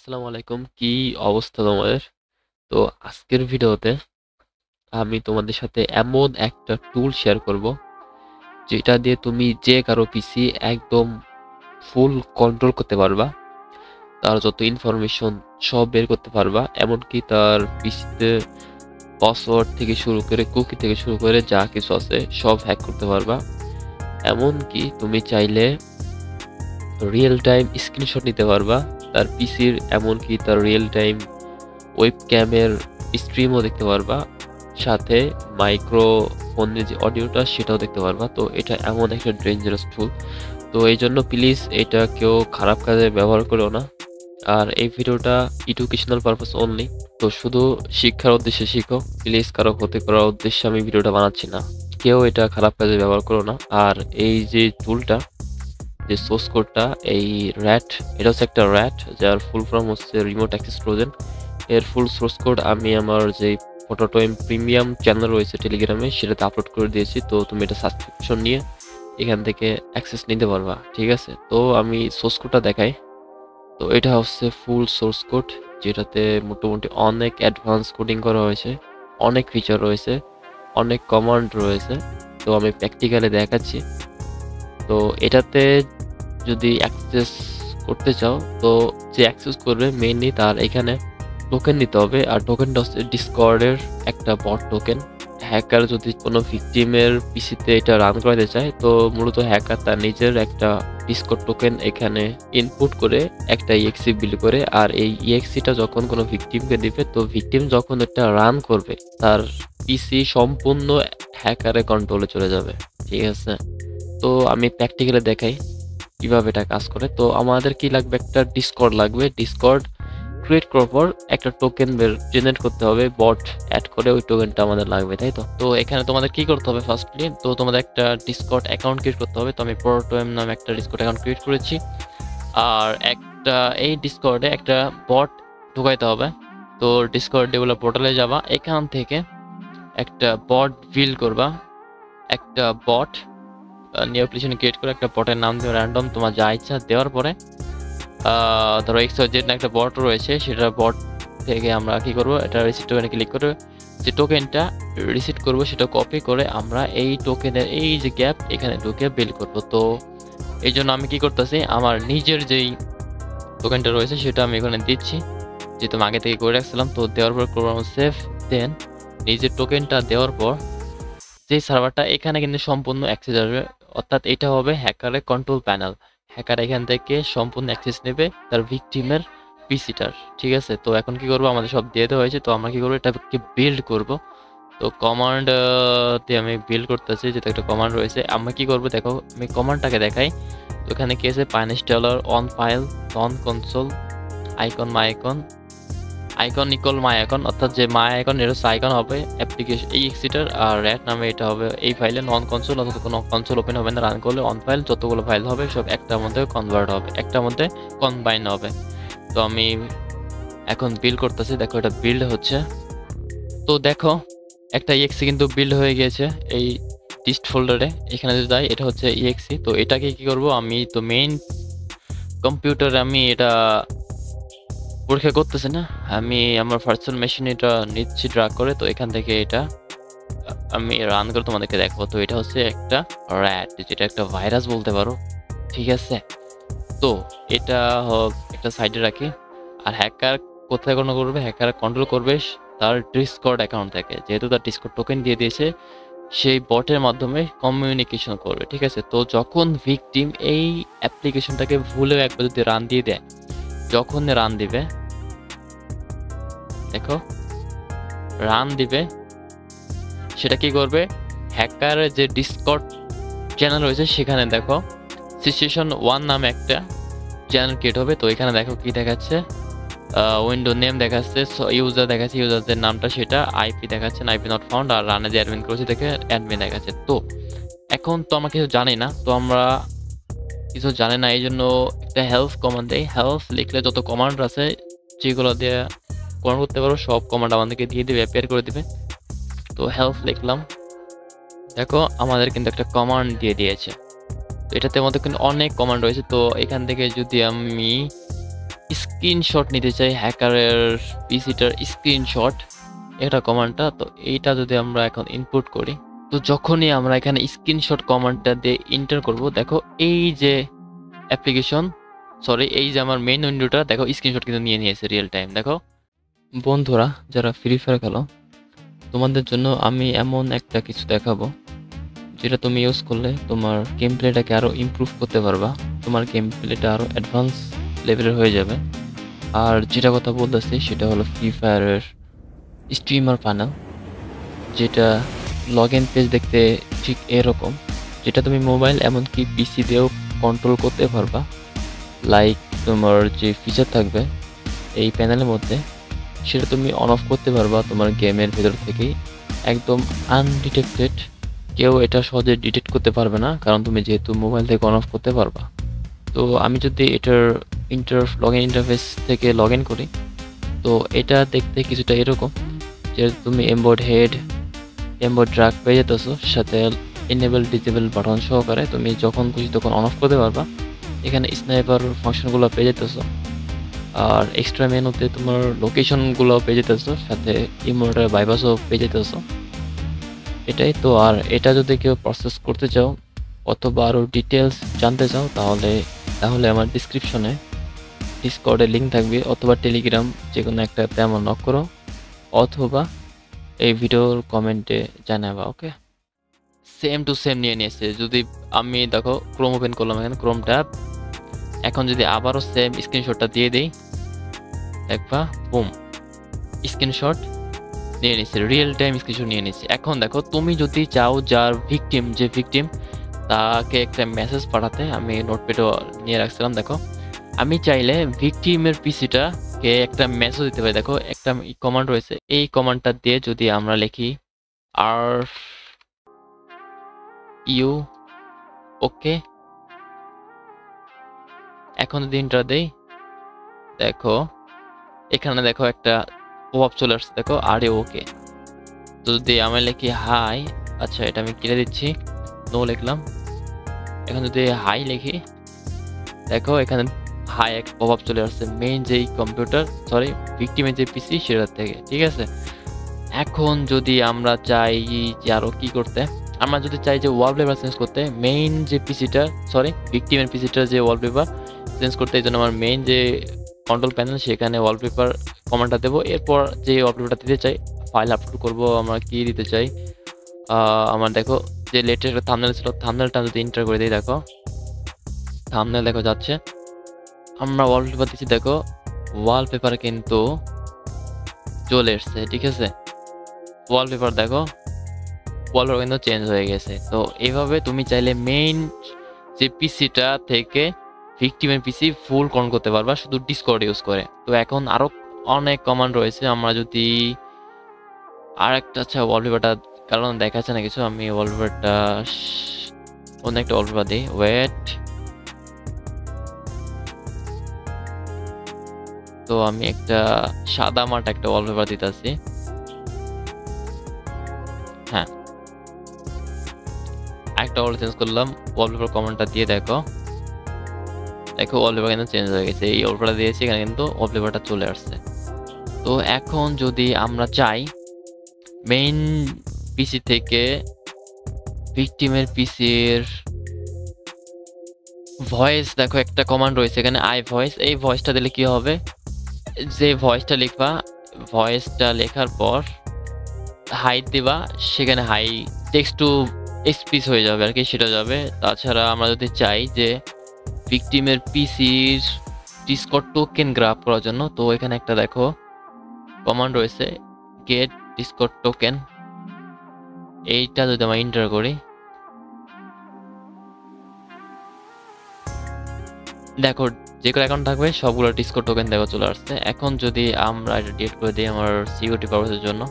আসসালামু আলাইকুম। কি অবস্থা তোমাদের? তো আজকের ভিডিওতে আমি তোমাদের সাথে এমন একটা টুল শেয়ার করব যেটা দিয়ে তুমি যে কারো পিসি একদম ফুল কন্ট্রোল করতে পারবা। তার যত ইনফরমেশন সব বের করতে পারবা, এমনকি তার পিসিতে পাসওয়ার্ড থেকে শুরু করে কুকি থেকে শুরু করে যা কিছু আছে সব হ্যাক করতে পারবা। এমনকি তুমি চাইলে রিয়েল টাইম স্ক্রিনশট নিতে পারবা তার পিসির, এমনকি তার রিয়েল টাইম ওয়েবক্যামের স্ট্রিমও দেখতে পারবা, সাথে মাইক্রোফোনের যে অডিওটা সেটাও দেখতে পারবা। তো এটা এমন একটা ডেঞ্জারাস টুল, তো এই জন্য প্লিজ এটা কেউ খারাপ কাজে ব্যবহার করো না। আর এই ভিডিওটা এডুকেশনাল পারপাস অনলি, তো শুধু শিক্ষার উদ্দেশ্যে শিখো প্লিজ, কারো ক্ষতি করার উদ্দেশ্যে আমি ভিডিওটা বানাচ্ছি না। কেউ এটা খারাপ কাজে ব্যবহার করো না। আর এই যে টুলটা, যে সোর্স কোডটা, এই র্যাট, এটা হচ্ছে একটা র্যাট যার ফুল ফর্ম হচ্ছে রিমোট অ্যাক্সেস ট্রোজান। এর ফুল সোর্স কোড আমি আমার যে ফটোটোয়েম প্রিমিয়াম চ্যানেল রয়েছে টেলিগ্রামে সেটাতে আপলোড করে দিয়েছি। তো তুমি এটা সাবস্ক্রিপশন নিয়ে এখান থেকে অ্যাক্সেস নিতে পারবা, ঠিক আছে? তো আমি সোর্স কোডটা দেখাই। তো এটা হচ্ছে ফুল সোর্স কোড, যেটাতে মোটামুটি অনেক অ্যাডভান্স কোডিং করা হয়েছে, অনেক ফিচার রয়েছে, অনেক কমান্ড রয়েছে। তো আমি প্র্যাকটিক্যালি দেখাচ্ছি। তো এটাতে যদি অ্যাক্সেস করতে চাও, তো যে অ্যাক্সেস করবে মেইনলি তার এখানে টোকেন দিতে হবে। আর টোকেনটা হচ্ছে ডিসকর্ডের একটা বট টোকেন। হ্যাকার যদি কোনো ভিকটিমের পিসিতে এটা রান করাতে চায়, তো মূলত হ্যাকার তার নিজের একটা ডিসকর্ড টোকেন এখানে ইনপুট করে একটা ইএক্সি বিল্ড করে, আর এই ইএক্সিটা যখন কোনো ভিকটিমকে দিবে, তো ভিকটিম যখন এটা রান করবে তার পিসি সম্পূর্ণ হ্যাকারের কন্ট্রোলে চলে যাবে, ঠিক আছে? তো আমি প্র্যাকটিক্যালি দেখাই কিভাবে এটা কাজ করে। তো আমাদের কি লাগবে, একটা ডিসকর্ড লাগবে। ডিসকর্ড ক্রিয়েট করার পর একটা টোকেন জেনারেট করতে হবে, বট অ্যাড করে ওই টোকেনটা আমাদের লাগবে, তাই তো? তো এখানে তোমাদের কি করতে হবে, ফার্স্টলি তো তোমাদের একটা ডিসকর্ড অ্যাকাউন্ট ক্রিয়েট করতে হবে। তো আমি প্রোটোয়েম নামে একটা ডিসকর্ড অ্যাকাউন্ট ক্রিয়েট করেছি। আর একটা এই ডিসকর্ডে একটা বট ঢুকাইতে হবে। তো ডিসকর্ড ডেভেলপ পোর্টালে যাবা, এখান থেকে একটা বট বিল্ড করবা, একটা বট নিউ অ্যাপ্লিকেশন ক্রিয়েট করে একটা বটের নাম দেওয়া র্যান্ডম তোমার যা ইচ্ছা, দেওয়ার পরে ধরো XYZ না একটা বট রয়েছে, সেটা বট থেকে আমরা কি করব, এটা রিসিট টোকেনে ক্লিক করে যে টোকেনটা রিসিট করব সেটা কপি করে আমরা এই টোকেনের এই যে গ্যাপ এখানে ঢুকে বিল করব। তো এই জন্য আমি কি করতেছি, আমার নিজের যেই টোকেনটা রয়েছে সেটা আমি এখানে দিচ্ছি, যেহেতু আমি আগে থেকে করে রাখছিলাম। তো দেওয়ার পর করবো সেভ, দেন নিজের টোকেনটা দেওয়ার পর যে সার্ভারটা এখানে কিন্তু সম্পূর্ণ অ্যাক্সেস আসবে, অর্থাৎ এটা হবে হ্যাকারের কন্ট্রোল প্যানেল। হ্যাকার এখান থেকে সম্পূর্ণ অ্যাক্সেস নেবে তার ভিকটিমের পিসিটার, ঠিক আছে? তো এখন কি করবো, আমাদের সব দিয়ে দেওয়া হয়েছে, তো আমরা কি করবো, এটাকে বিল্ড করব। তো কমান্ড দিয়ে আমি বিল্ড করতেছি, যেটা একটা কমান্ড রয়েছে। আমরা কি করবো দেখো, আমি কমান্ডটাকে দেখাই। তো এখানে কি আছে, pyinstaller on file non console icon my icon icon equal my icon, অর্থাৎ যে মাই আইকন এর আইকন হবে অ্যাপ্লিকেশন এই এক্সিটার, আর র্যাট নামে এটা হবে এই ফাইলে নন কনসোল, অর্থাৎ কোনো কনসোল ওপেন হবে না। রান করলে অন ফাইল যতগুলো ফাইল হবে সব একটার মধ্যে কনভার্ট হবে, একটার মধ্যে কম্বাইন হবে। তো আমি এখন বিল্ড করতেছি, দেখো এটা বিল্ড হচ্ছে। তো দেখো একটা ইএক্সি কিন্তু বিল্ড হয়ে গিয়েছে এই ডিস্ট ফোল্ডারে। এখানে যদি যাই, এটা হচ্ছে ইএক্সি। তো এটাকে কি করব, আমি তো মেইন কম্পিউটারে আমি এটা পরীক্ষা করতেছি না, আমি আমার ভার্চুয়াল মেশিন এটা নিচ্ছি ড্রাগ করে। তো এখান থেকে এটা আমি রান করে তোমাদেরকে দেখাবো। তো এটা হচ্ছে একটা র্যাট, যেটা একটা ভাইরাস বলতে পারো, ঠিক আছে? তো এটা একটা সাইডে রাখি। আর হ্যাকার কোথায় কোনো করবে, হ্যাকার কন্ট্রোল করবে তার ডিসকর্ড অ্যাকাউন্ট থেকে, যেহেতু তার ডিসকর্ড টোকেন দিয়ে দিয়েছে, সেই বটের মাধ্যমে কমিউনিকেশন করবে, ঠিক আছে? তো যখন ভিকটিম এই অ্যাপ্লিকেশনটাকে ভুলেও একবার যদি রান দিয়ে দেয়, যখন রান দিবে, দেখো রান দিবে, সেটা কি করবে, হ্যাকারের যে ডিসকর্ড চ্যানেল রয়েছে সেখানে দেখো সিচুয়েশন 1 নামে একটা চ্যানেল ক্রিয়েট হবে। তো এখানে দেখো কি দেখাচ্ছে, উইন্ডো নেম দেখাচ্ছে, ইউজার দেখাচ্ছে, ইউজারদের নামটা সেটা, আইপি দেখাচ্ছে আইপি নট ফাউন্ড, আর রানে যে অ্যাডমিন করেছে দেখে অ্যাডমিন দেখাচ্ছে। তো এখন তো আমরা কিছু জানি না, তো আমরা কিছু জানি না, এই জন্য একটা হেল্প কমান্ড দেয়। হেল্প লিখলে যত কমান্ড আছে যেগুলো দিয়ে কমান্ড করতে পারো সব কমান্ড আমাদেরকে দিয়ে দিবে, অ্যাপিয়ার করে দিবে। তো হেল্প লিখলাম, দেখো আমাদের কিন্তু একটা কমান্ড দিয়ে দিয়েছে। তো এটাতে মধ্যে কিন্তু অনেক কমান্ড রয়েছে। তো এখান থেকে যদি আমি স্ক্রিনশট নিতে চাই, হ্যাকারের পিসিটার স্ক্রিনশট, এটা কমান্ডটা। তো এইটা যদি আমরা এখন ইনপুট করি, তো যখনই আমরা এখানে স্ক্রিনশট কমান্ডটা দিয়ে এন্টার করব, দেখো এই যে অ্যাপ্লিকেশন, সরি এই যে আমার মেইন উইন্ডোটা, দেখো স্ক্রিনশট কিন্তু নিয়ে নিয়েছে রিয়েল টাইম। দেখো বন্ধুরা যারা ফ্রি ফায়ার খেলো, তোমাদের জন্য আমি এমন একটা কিছু দেখাবো যেটা তুমি ইউজ করলে তোমার গেম প্লেটাকে আরও ইমপ্রুভ করতে পারবা, তোমার গেম প্লেটা আরও অ্যাডভান্স লেভেলের হয়ে যাবে। আর যেটা কথা বলতেছি সেটা হলো ফ্রি ফায়ারের স্ট্রিমার প্যানেল, যেটা লগ ইন পেজ দেখতে ঠিক এরকম, যেটা তুমি মোবাইল এমনকি পিসি দিয়েও কন্ট্রোল করতে পারবা। লাইক তোমার যে ফিচার থাকবে এই প্যানেলের মধ্যে, সেটা তুমি অন অফ করতে পারবা তোমার গেমের ভেতর থেকেই, একদম আনডিটেক্টেড। কেউ এটা সহজে ডিটেক্ট করতে পারবে না, কারণ তুমি যেহেতু মোবাইল থেকে অন অফ করতে পারবা। তো আমি যদি এটার লগ ইন ইন্টারফেস থেকে লগ ইন করি, তো এটা দেখতে কিছুটা এরকম, যে তুমি এমবোর্ড হেড, এমবোর্ড ড্রাগ পেয়ে যেতেছো, সাথে এনেবল ডিসেবল বাটন সহকারে তুমি যখন খুশি তখন অন অফ করতে পারবা। এখানে স্নাইপার ফাংশনগুলো পেয়ে যেতেছো, আর এক্সট্রা মেনুতে তোমার লোকেশনগুলো পেয়ে যেতেছো, সাথে ইমোটের বাইপাসও পেয়ে যেতেছো। এটাই তো। আর এটা যদি কেউ প্রসেস করতে চাও অথবা আরও ডিটেলস জানতে চাও, তাহলে আমার ডিসক্রিপশনে ডিসকর্ডের লিঙ্ক থাকবে, অথবা টেলিগ্রাম যে কোনো একটা অ্যাপে আমার নক করো, অথবা এই ভিডিওর কমেন্টে জানাবা। ওকে, সেম টু সেম নিয়ে নিয়েছে। যদি আমি দেখো ক্রোম ওপেন করলাম, এখানে ক্রোম ট্যাব, এখন যদি আবারও সেম স্ক্রিনশটটা দিয়ে দিই, দেখবা বুম, স্ক্রিনশট নিয়ে নিচ্ছে, রিয়েল টাইম স্ক্রিনশট নিয়ে নিচ্ছে। এখন দেখো তুমি যদি চাও যার ভিকটিম তাকে একটা মেসেজ পাঠাতে, আমি নোটপ্যাডও নিয়ে রাখছিলাম, দেখো আমি চাইলে ভিকটিমের পিসিটাকে একটা মেসেজ দিতে পারি। দেখো একটা কমান্ড রয়েছে, এই কমান্ডটা দিয়ে যদি আমরা লিখি আর ইউ ওকে, এখন যদি এন্টার দেই, দেখো এখানে দেখো একটা পপআপ চলে আসছে, দেখো আর ইউ ওকে। তো যদি আমি লিখি হাই, আচ্ছা এটা আমি কেটে দিচ্ছি, নো লিখলাম। এখন যদি হাই লিখি, দেখো এখানে হাই এক পপআপ চলে আসছে মেইন যেই কম্পিউটার, সরি ভিকটিমের যে পিসি সেটার থেকে, ঠিক আছে। এখন যদি আমরা চাই যে আরো কি করতে, আমরা যদি চাই যে ওয়ালপেপার চেঞ্জ করতে, মেইন যে পিসিটা, সরি ভিকটিমের পিসিটার যে ওয়ালপেপার চেঞ্জ করতে, এই জন্য আমার মেইন যে কন্ট্রোল প্যানেল সেখানে ওয়ালপেপার কমান্ডটা দেবো। এরপর যে ওয়ালপেপারটা দিতে চাই, ফাইল আপলোড করব, আমরা কি দিতে চাই, আমার দেখো যে লেটেস্ট থাম্বনেল ছিল, থাম্বনেলটা যদি এন্টার করে দিই, দেখো থাম্বনেল দেখো যাচ্ছে, আমরা ওয়ালপেপার দিচ্ছি, দেখো ওয়ালপেপার কিন্তু চলে এসছে, ঠিক আছে। ওয়ালপেপার দেখো, ওয়ালপেপার কিন্তু চেঞ্জ হয়ে গেছে। তো এইভাবে তুমি চাইলে মেইন যে পিসিটা থেকে ভিকটিমের পিসি ফুল কন্ট্রোল করতে পারবা শুধু ডিসকর্ড ইউজ করে। তো এখন আরো অনেক কমান্ড রয়েছে, আমরা যদি আর একটা, আচ্ছা ওয়ালপেপারটা কারণ দেখাচ্ছে না কিছু, আমি ওয়ালপেপারটা অন্য একটা ওয়ালপেপার দিই, ওয়েট। তো আমি একটা সাদা মাটা একটা ওয়ালপেপার দিতেছি, হ্যাঁ একটা ওয়াল চেঞ্জ করলাম, ওয়ালপেপার কমান্ডটা দিয়ে দেখো, ওয়ালপেপার কিন্তু চেঞ্জ হয়ে গেছে, এই ওয়ালপেপারটা দিয়েছি এখানে কিন্তু ওয়ালপেপারটা চলে আসছে। তো এখন যদি আমরা চাই মেইন পিসি থেকে ভিকটিমের পিসির ভয়েস, দেখো একটা কমান্ড রয়েছে এখানে আই ভয়েস, এই ভয়েসটা দিলে কি হবে, যে ভয়েসটা লিখবা, ভয়েসটা লেখার পর হাইট দিবা, সেখানে হাই টেক্সট টু স্পিচ হয়ে যাবে আর কি, সেটা যাবে। তাছাড়া আমরা যদি চাই যে ভিকটিমের পিসির ডিসকর্ড টোকেন গ্রাফ করার জন্য, তো এখানে একটা দেখো কমান্ড রয়েছে গেট ডিসকর্ড টোকেন, এইটা যদি আমরা এন্টার করি, দেখো যে কোনো অ্যাকাউন্ট থাকবে সবগুলো ডিসকর্ড টোকেন দেখো চলে আসছে। এখন যদি আমরা এটা ডিলিট করে দিই আমার সিকিউরিটি পারপাসের জন্য,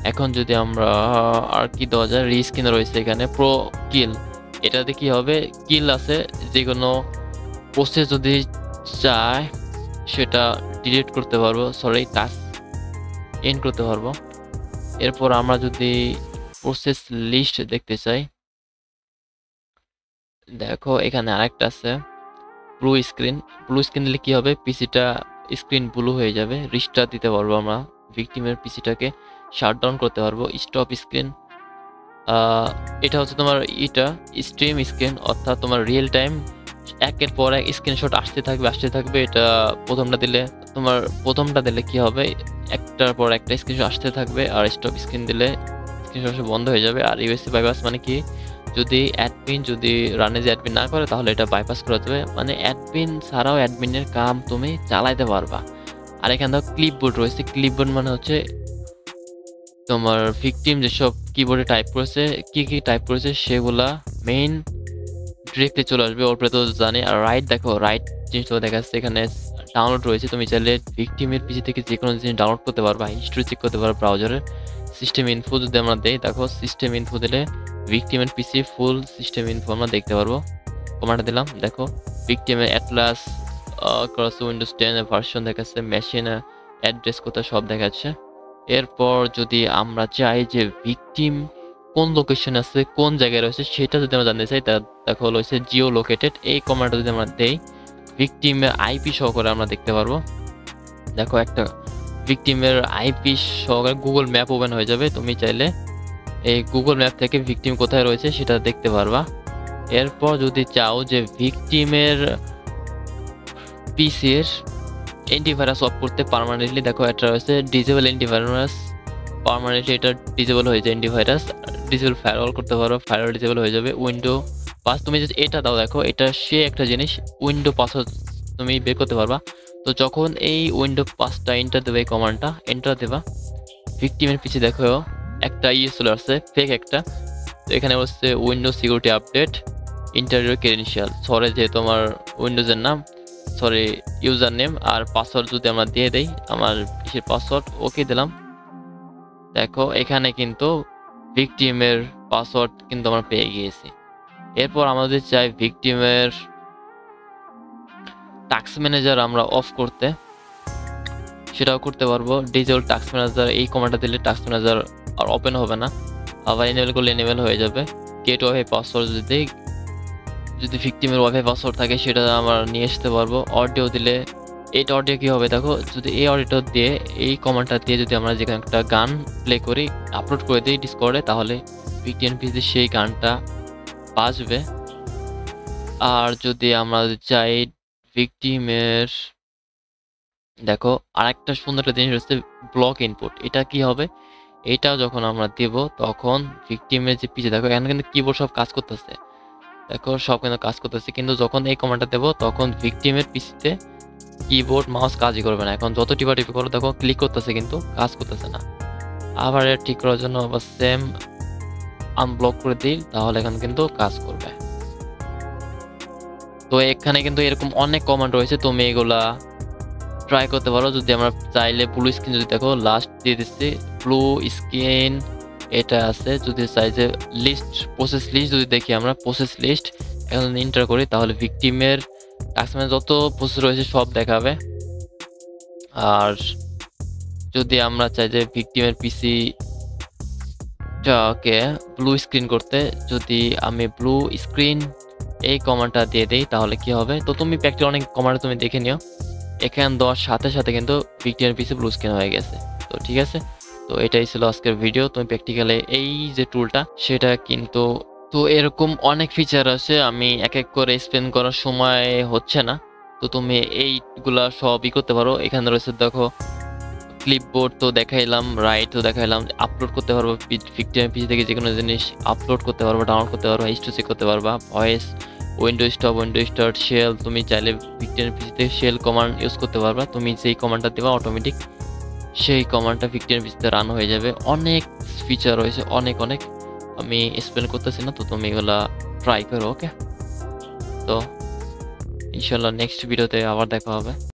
এখন যদি আমরা আর কি দেওয়া যায়, রিস্কিন রয়েছে এখানে প্রো কিল, এটাতে কি হবে, কিল আছে, যে কোনো প্রসেস যদি চায় সেটা ডিলিট করতে পারবো, সরি টাস্ক এন্ড করতে পারবো। এরপর আমরা যদি প্রসেস লিস্ট দেখতে চাই, দেখো এখানে আরেকটা আছে ব্লু স্ক্রিন দিলে কি হবে, পিসিটা স্ক্রিন ব্লু হয়ে যাবে। রিস্টার্ট দিতে পারবো আমরা, ভিকটিমের পিসিটাকে শাটডাউন করতে পারবো। স্টপ স্ক্রিন, এটা হচ্ছে তোমার স্ট্রিম স্ক্রিন, অর্থাৎ তোমার রিয়েল টাইম একের পর এক স্ক্রিনশট আসতে থাকবে। এটা প্রথমটা দিলে কি হবে, একটার পর একটা স্ক্রিনশট আসতে থাকবে। আর স্টপ স্ক্রিন দিলে স্ক্রিনশট বন্ধ হয়ে যাবে। আর ইউএসসি বাইপাস মানে কি, যদি রানে যে অ্যাডমিন না করে তাহলে এটা বাইপাস করা যাবে, মানে অ্যাডমিন ছাড়াও অ্যাডমিনের কাম তুমি চালাইতে পারবা। আর এখানে দেখো ক্লিপবোর্ড রয়েছে। ক্লিপবোর্ড মানে হচ্ছে তোমার ভিকটিম যেসব কিবোর্ডে টাইপ করেছে, কি টাইপ করেছে সেগুলা মেইন ডিরেক্টলি চলে আসবে। ওর তো জানি। আর দেখো রাইট জিনিসটা দেখা যাচ্ছে এখানে ডাউনলোড রয়েছে। তুমি চাইলে ভিকটিমের পিসি থেকে যে কোনো জিনিস ডাউনলোড করতে পারবা, হিস্ট্রি চেক করতে পারবা ব্রাউজারে। সিস্টেম ইনফো যদি আমরা দেই, দেখো সিস্টেম ইনফো দিলে ভিকটিমের পিসি ফুল সিস্টেম ইনফো আমরা দেখতে পারবো। কমান্ডটা দিলাম, দেখো ভিকটিমের অ্যাটলাস ক্রস উইন্ডোজ 10 ভার্সন দেখাচ্ছে, মেশিন অ্যাড্রেস কোথায় সব দেখাচ্ছে। এরপর যদি আমরা চাই যে ভিকটিম কোন লোকেশন আছে, কোন জায়গায় রয়েছে, সেটা যদি আমরা জানতে চাই, তা দেখো রয়েছে জিও লোকেটেড। এই কমান্ডটা যদি আমরা দেই, ভিকটিমের আইপি সহকারে আমরা দেখতে পারবো। দেখো একটা ভিকটিমের আইপি সহকারে গুগল ম্যাপ ওপেন হয়ে যাবে। তুমি চাইলে এই গুগল ম্যাপ থেকে ভিকটিম কোথায় রয়েছে সেটা দেখতে পারবা। এরপর যদি চাও যে ভিকটিমের পিসির অ্যান্টিভাইরাস অফ করতে পার্মানেন্টলি, দেখো এটা রয়েছে ডিজেবল অ্যান্টিভাইরাস, পার্মানেন্টলি এটা ডিজেবল হয়ে যায়। অ্যান্টিভাইরাস ডিজেবল ফায়ারওয়াল করতে পারো, ফায়ারওয়াল ডিজেবল হয়ে যাবে। উইন্ডো পাস তুমি যদি এটা দাও, দেখো এটা সে একটা জিনিস, উইন্ডো পাসওয়ার্ড তুমি বের করতে পারবা। তো যখন এই উইন্ডো পাসটা এন্টার দেবে, এই কমান্ডটা এন্টার দেবা, ভিকটিমের পিছে দেখো একটা চলে আসছে ফেক একটা। তো এখানে হচ্ছে window security update interview credential, যে তোমার উইন্ডোজের নাম, ইউজার নেম আর পাসওয়ার্ড যদি আমরা দিয়ে দেই, আমার কিসের পাসওয়ার্ড, ওকে দিলাম। দেখো এখানে কিন্তু ভিকটিমের পাসওয়ার্ড কিন্তু আমরা পেয়ে গিয়েছি। এরপর আমাদের চাই ভিকটিমের টাস্ক ম্যানেজার আমরা অফ করতে, সেটাও করতে পারবো। ডিজেবল টাস্ক ম্যানেজার, এই কমান্ডটা দিলে টাস্ক ম্যানেজার আর ওপেন হবে না, আবার এনেবল করলে এনেবল হয়ে যাবে। গেট ওয়াইফাই পাসওয়ার্ড যদি ভিকটিমের ওয়াইফাই পাসওয়ার্ড থাকে সেটা আমরা নিয়ে আসতে পারবো। অডিও দিলে, এই অডিও কি হবে দেখো, যদি এই অডিওটা দিয়ে, এই কমান্ডটা দিয়ে যদি আমরা যেখানে একটা গান প্লে করি, আপলোড করে দিই ডিসকর্ডে, তাহলে ভিকটিম পিসিতে সেই গানটা বাজবে। আর যদি আমরা চাই ভিকটিমের, দেখো আরেকটা সুন্দর একটা জিনিস হচ্ছে ব্লক ইনপুট। এটা কি হবে, এটা যখন আমরা দেব তখন ভিকটিমের যে পিসি, দেখো এখানে কিন্তু কিবোর্ড সব কাজ করতেছে, দেখো সব কিন্তু কাজ করতেছে, কিন্তু যখন এই কমান্ডটা দেবো তখন ভিকটিমের পিসিতে কিবোর্ড মাউস কাজই করবে না। এখন যত টিপি করো দেখো ক্লিক করতেছে কিন্তু কাজ করতেছে না। আবার এটা ঠিক করার জন্য আবার সেম আনব্লক করে দিই, তাহলে এখন কিন্তু কাজ করবে। তো এখানে কিন্তু এরকম অনেক কমান্ড রয়েছে, তুমি এগুলা ট্রাই করতে পারো। যদি আমরা চাইলে ব্লু স্ক্রিন, যদি দেখো লাস্ট দিয়ে দিচ্ছি ব্লু স্ক্রিন, এটা আছে। যদি চাই যে প্রসেস লিস্ট, যদি দেখি আমরা প্রসেস লিস্ট এখন এন্টার করি, তাহলে ভিকটিমের টাস্ক যত প্রসেস রয়েছে সব দেখাবে। আর যদি আমরা চাই যে ভিকটিমের পিসিটাকে ব্লু স্ক্রিন করতে, যদি আমি ব্লু স্ক্রিন এই কমান্ডটা দিয়ে দেই, তাহলে কি হবে, তো তুমি প্র্যাকটিক্যাল অনেক কমান্ড তুমি দেখে নিও, এখানে দেওয়ার সাথে সাথে কিন্তু ভিকটিমের পিসি ব্লু স্ক্রিন হয়ে গেছে। তো ঠিক আছে, তো এটাই ছিল আজকের ভিডিও। তুমি প্র্যাকটিক্যালে এই যে টুলটা সেটা কিন্তু, তো এরকম অনেক ফিচার আছে, আমি এক এক করে এক্সপ্লেন করার সময় হচ্ছে না। তো তুমি এইগুলা সবই করতে পারো। এখানে রয়েছে দেখো ক্লিপবোর্ড তো দেখাইলাম, রাইট তো দেখাইলাম, আপলোড করতে পারবো ভিকটিমের পিসি থেকে যে কোনো জিনিস আপলোড করতে পারবো, ডাউনলোড করতে পারবো, হিস্ট্রি চেক করতে পারবা, voice, window stop, window start, shell, তুমি চাইলে ভিকটিমের পিসিতে শেল কমান্ড ইউজ করতে পারবা। তুমি যেই কমান্ডটা দেবা অটোমেটিক সেই কমান্ডটা ভিকটিমের পিসিতে রান হয়ে যাবে। অনেক ফিচার রয়েছে, অনেক আমি এক্সপ্লেন করতেছি না, তো তুমি এগুলা ট্রাই করো। ওকে, তো ইনশাল্লাহ নেক্সট ভিডিওতে আবার দেখা হবে।